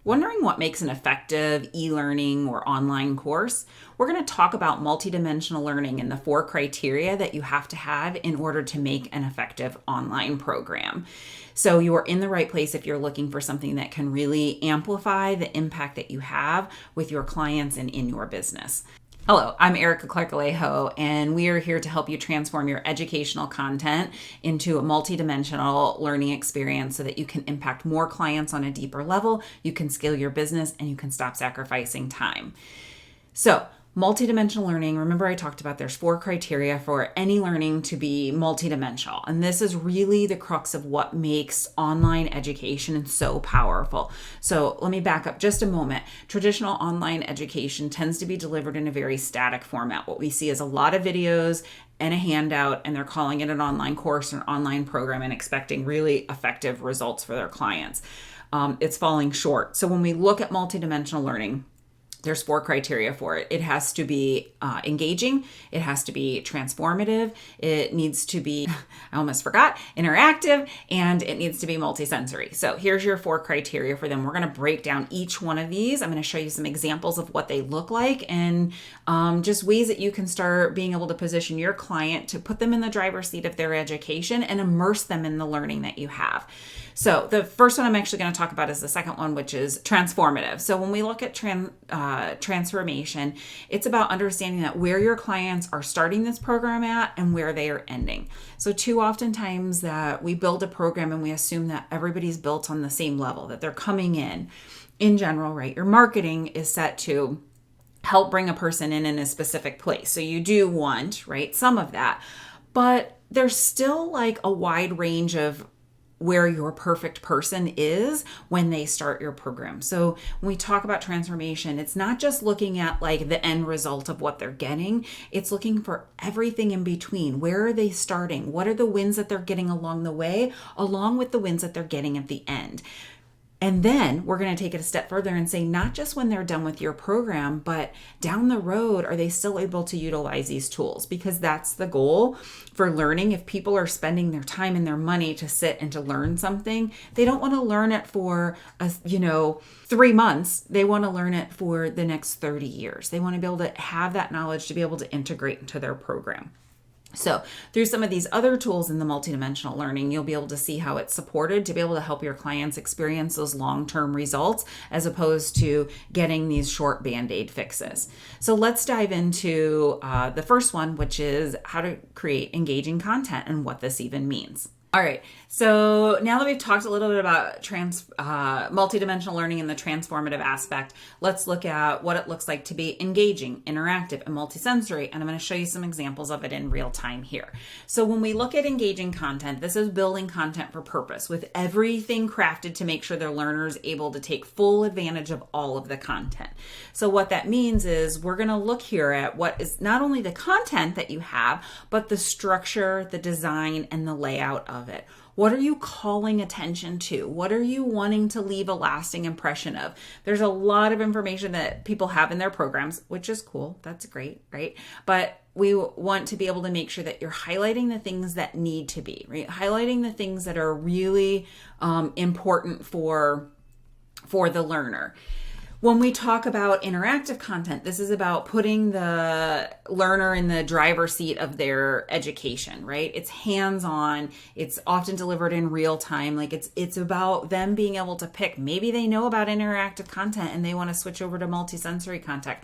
Wondering what makes an effective e-learning or online course? We're going to talk about multidimensional learning and the 4 criteria that you have to have in order to make an effective online program. So you are in the right place if you're looking for something that can really amplify the impact that you have with your clients and in your business. Hello, I'm Erica Clark-Alejo, and we are here to help you transform your educational content into a multidimensional learning experience so that you can impact more clients on a deeper level, you can scale your business, and you can stop sacrificing time. So, multidimensional learning, remember I talked about there's 4 criteria for any learning to be multidimensional. And this is really the crux of what makes online education so powerful. So let me back up just a moment. Traditional online education tends to be delivered in a very static format. What we see is a lot of videos and a handout, and they're calling it an online course or an online program and expecting really effective results for their clients. It's falling short. So when we look at multidimensional learning, there's 4 criteria for it. It has to be engaging. It has to be transformative. It needs to be, I almost forgot, interactive, and it needs to be multisensory. So here's your 4 criteria for them. We're going to break down each one of these. I'm going to show you some examples of what they look like and just ways that you can start being able to position your client to put them in the driver's seat of their education and immerse them in the learning that you have. So the first one I'm actually going to talk about is the second one, which is transformative. So when we look at transformation, it's about understanding that where your clients are starting this program at and where they are ending. So too oftentimes that we build a program and we assume that everybody's built on the same level, that they're coming in general, right? Your marketing is set to help bring a person in a specific place. So you do want, right, some of that, but there's still like a wide range of where your perfect person is when they start your program. So when we talk about transformation, it's not just looking at like the end result of what they're getting. It's looking for everything in between. Where are they starting? What are the wins that they're getting along the way, along with the wins that they're getting at the end? And then we're going to take it a step further and say, not just when they're done with your program, but down the road, are they still able to utilize these tools? Because that's the goal for learning. If people are spending their time and their money to sit and to learn something, they don't want to learn it for 3 months. They want to learn it for the next 30 years. They want to be able to have that knowledge to be able to integrate into their program. So through some of these other tools in the multidimensional learning, you'll be able to see how it's supported to be able to help your clients experience those long-term results as opposed to getting these short Band-Aid fixes. So let's dive into the first one, which is how to create engaging content and what this even means. All right, so now that we've talked a little bit about multidimensional learning and the transformative aspect, let's look at what it looks like to be engaging, interactive, and multisensory, and I'm going to show you some examples of it in real time here. So when we look at engaging content, this is building content for purpose with everything crafted to make sure their learners able to take full advantage of all of the content. So what that means is we're going to look here at what is not only the content that you have, but the structure, the design, and the layout of it. What are you calling attention to? What are you wanting to leave a lasting impression of? There's a lot of information that people have in their programs, which is cool. That's great, right? But we want to be able to make sure that you're highlighting the things that need to be, right? Highlighting the things that are really important for the learner. When we talk about interactive content, this is about putting the learner in the driver's seat of their education, right? It's hands-on. It's often delivered in real time. Like it's about them being able to pick. Maybe they know about interactive content and they want to switch over to multisensory content.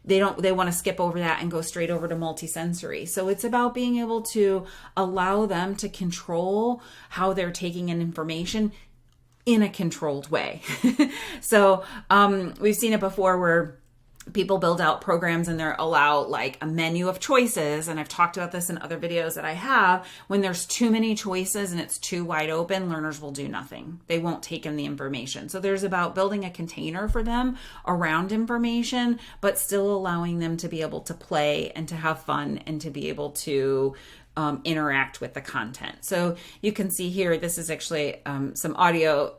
They want to skip over that and go straight over to multisensory. So it's about being able to allow them to control how they're taking in information in a controlled way. So we've seen it before where people build out programs and they're allowed like a menu of choices. And I've talked about this in other videos that I have. When there's too many choices and it's too wide open, learners will do nothing. They won't take in the information. So there's about building a container for them around information, but still allowing them to be able to play and to have fun and to be able to interact with the content. So you can see here, this is actually some audio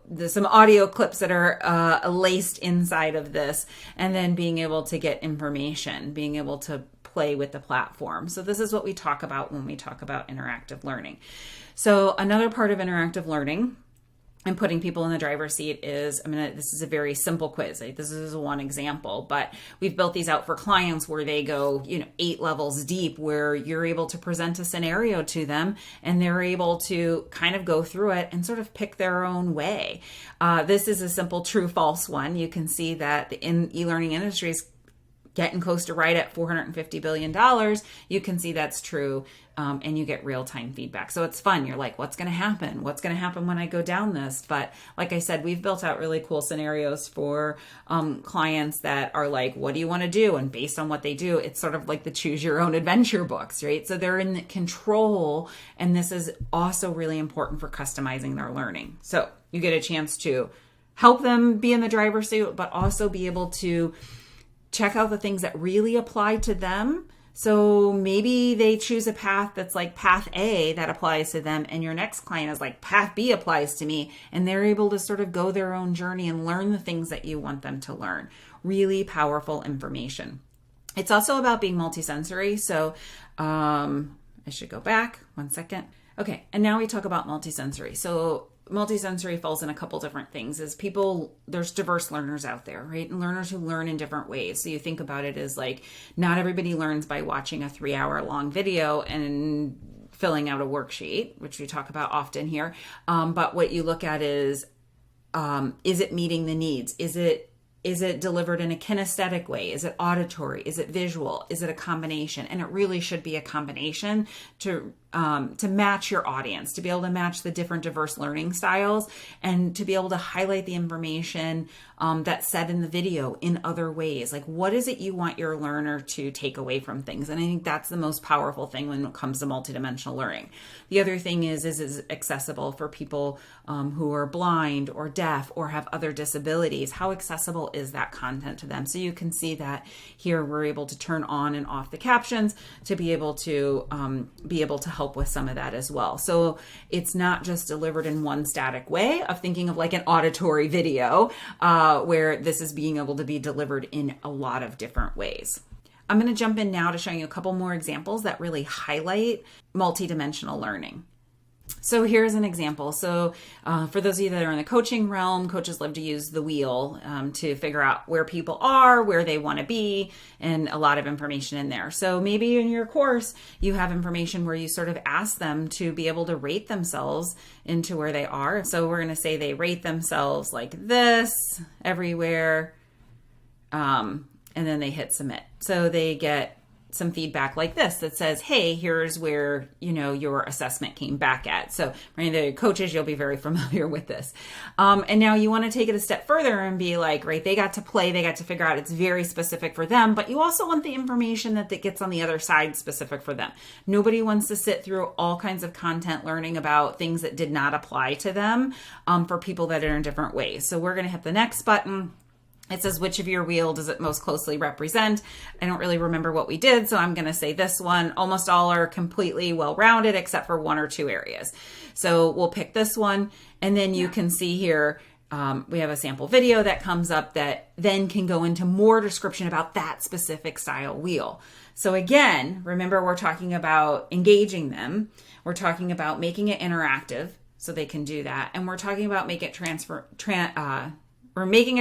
clips that are laced inside of this, and then being able to get information, being able to play with the platform. So this is what we talk about when we talk about interactive learning. So another part of interactive learning and putting people in the driver's seat is, this is a very simple quiz. This is one example, but we've built these out for clients where they go, 8 levels deep, where you're able to present a scenario to them and they're able to kind of go through it and sort of pick their own way. This is a simple true false one. You can see that in e-learning industries getting close to right at $450 billion, you can see that's true, and you get real-time feedback. So it's fun. You're like, what's going to happen? What's going to happen when I go down this? But like I said, we've built out really cool scenarios for clients that are like, what do you want to do? And based on what they do, it's sort of like the choose your own adventure books, right? So they're in control, and this is also really important for customizing their learning. So you get a chance to help them be in the driver's seat, but also be able to check out the things that really apply to them. So maybe they choose a path that's like path A that applies to them, and your next client is like path B applies to me, and they're able to sort of go their own journey and learn the things that you want them to learn. Really powerful information. It's also about being multisensory. So I should go back 1 second. Okay, and now we talk about multisensory. So multisensory falls in a couple different things. There's diverse learners out there, right? And learners who learn in different ways. So you think about it as like, not everybody learns by watching a 3-hour long video and filling out a worksheet, which we talk about often here. But what you look at is it meeting the needs? Is it delivered in a kinesthetic way? Is it auditory? Is it visual? Is it a combination? And it really should be a combination to match your audience, to be able to match the different diverse learning styles, and to be able to highlight the information that's said in the video in other ways. Like, what is it you want your learner to take away from things? And I think that's the most powerful thing when it comes to multidimensional learning. The other thing is accessible for people who are blind or deaf or have other disabilities. How accessible is that content to them? So you can see that here we're able to turn on and off the captions to be able to help with some of that as well. So it's not just delivered in one static way of thinking of like an auditory video, where this is being able to be delivered in a lot of different ways. I'm going to jump in now to show you a couple more examples that really highlight multidimensional learning. So here's an example. So for those of you that are in the coaching realm, coaches love to use the wheel to figure out where people are, where they want to be, and a lot of information in there. So maybe in your course, you have information where you sort of ask them to be able to rate themselves into where they are. So we're going to say they rate themselves like this everywhere, and then they hit submit. So they get some feedback like this that says, hey, here's where, your assessment came back at. So for any of the coaches, you'll be very familiar with this. And now you want to take it a step further and be like, right, they got to play, they got to figure out it's very specific for them, but you also want the information that gets on the other side specific for them. Nobody wants to sit through all kinds of content learning about things that did not apply to them for people that are in different ways. So we're going to hit the next button. It says, which of your wheel does it most closely represent? I don't really remember what we did, so I'm going to say this one. Almost all are completely well-rounded except for 1 or 2 areas. So we'll pick this one, and then you can see here, we have a sample video that comes up that then can go into more description about that specific style wheel. So again, remember, we're talking about engaging them. We're talking about making it interactive so they can do that. And we're talking about making a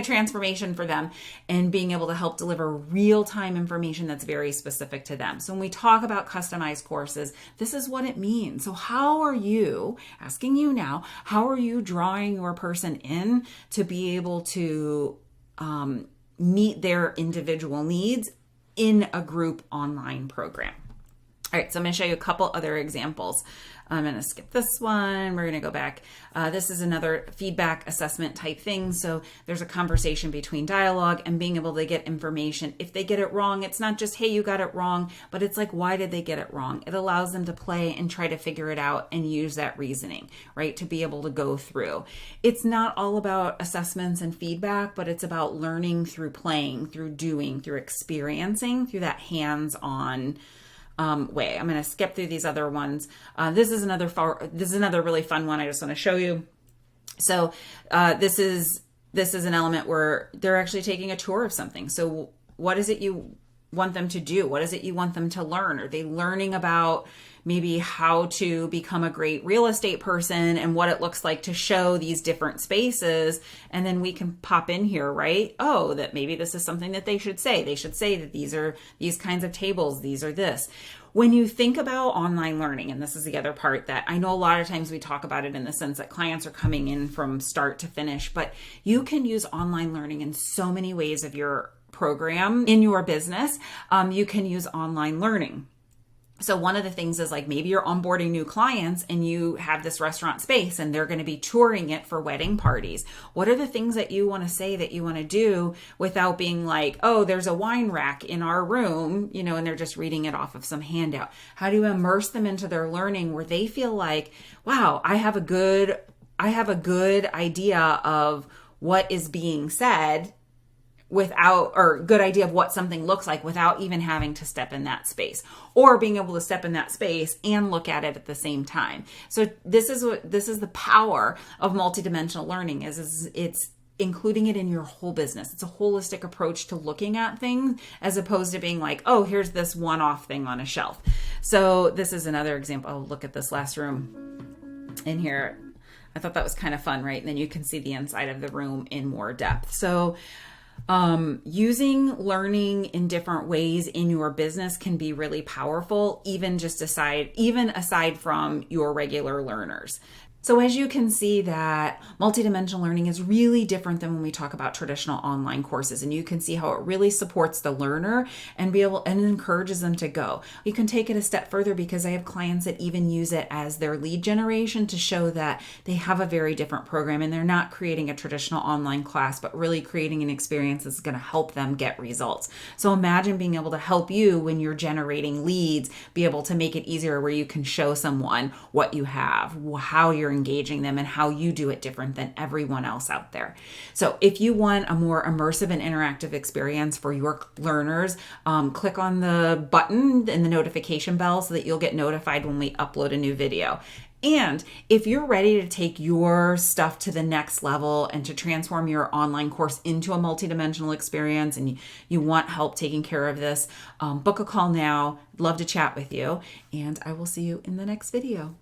transformation for them and being able to help deliver real-time information that's very specific to them. So when we talk about customized courses, this is what it means. So how are you, asking you now, how are you drawing your person in to be able to meet their individual needs in a group online program? All right, so I'm going to show you a couple other examples. I'm going to skip this one. We're going to go back. This is another feedback assessment type thing. So there's a conversation between dialogue and being able to get information. If they get it wrong, it's not just, hey, you got it wrong, but it's like, why did they get it wrong? It allows them to play and try to figure it out and use that reasoning, right, to be able to go through. It's not all about assessments and feedback, but it's about learning through playing, through doing, through experiencing, through that hands-on way. I'm going to skip through these other ones. This is another really fun one I just want to show you. So this is an element where they're actually taking a tour of something. So what is it you want them to do? What is it you want them to learn? Are they learning about maybe how to become a great real estate person and what it looks like to show these different spaces. And then we can pop in here, right? Oh, that maybe this is something that they should say. They should say that these are these kinds of tables, these are this. When you think about online learning, and this is the other part that I know a lot of times we talk about it in the sense that clients are coming in from start to finish, but you can use online learning in so many ways of your program in your business. You can use online learning. So one of the things is like maybe you're onboarding new clients and you have this restaurant space and they're going to be touring it for wedding parties. What are the things that you want to say that you want to do without being like, oh, there's a wine rack in our room, you know, and they're just reading it off of some handout. How do you immerse them into their learning where they feel like, wow, I have a good idea of what is being said without, or good idea of what something looks like without even having to step in that space, or being able to step in that space and look at it at the same time. So this is the power of multidimensional learning is it's including it in your whole business. It's a holistic approach to looking at things as opposed to being like, oh, here's this one-off thing on a shelf. So this is another example. Oh, look at this last room in here. I thought that was kind of fun, right? And then you can see the inside of the room in more depth. So using learning in different ways in your business can be really powerful, even aside from your regular learners. So as you can see that multidimensional learning is really different than when we talk about traditional online courses, and you can see how it really supports the learner and encourages them to go. You can take it a step further because I have clients that even use it as their lead generation to show that they have a very different program and they're not creating a traditional online class, but really creating an experience that's going to help them get results. So imagine being able to help you when you're generating leads, be able to make it easier where you can show someone what you have, how you're engaging them, and how you do it different than everyone else out there. So if you want a more immersive and interactive experience for your learners, click on the button and the notification bell so that you'll get notified when we upload a new video. And if you're ready to take your stuff to the next level and to transform your online course into a multidimensional experience and you want help taking care of this, book a call now. Love to chat with you, and I will see you in the next video.